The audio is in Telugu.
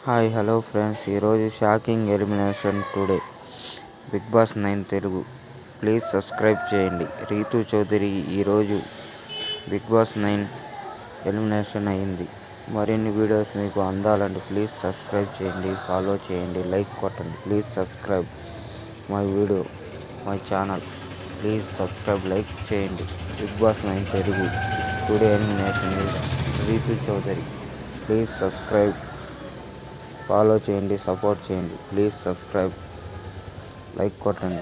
హాయ్ హలో ఫ్రెండ్స్, ఈరోజు shocking elimination today Bigg Boss 9 Telugu. Please subscribe చేయండి. రీతూ చౌదరి ఈరోజు బిగ్ బాస్ 9 ఎలిమినేషన్ అయింది. మరిన్ని వీడియోస్ మీకు అందాలంటే ప్లీజ్ సబ్స్క్రైబ్ చేయండి, ఫాలో చేయండి, లైక్ కొట్టండి. Please subscribe my channel. Please subscribe, like చేయండి. Bigg Boss 9 Telugu today elimination is Rithu Chowdary. Please subscribe, follow చేయండి, సపోర్ట్ చేయండి. ప్లీజ్ సబ్స్క్రైబ్, లైక్ కొట్టండి.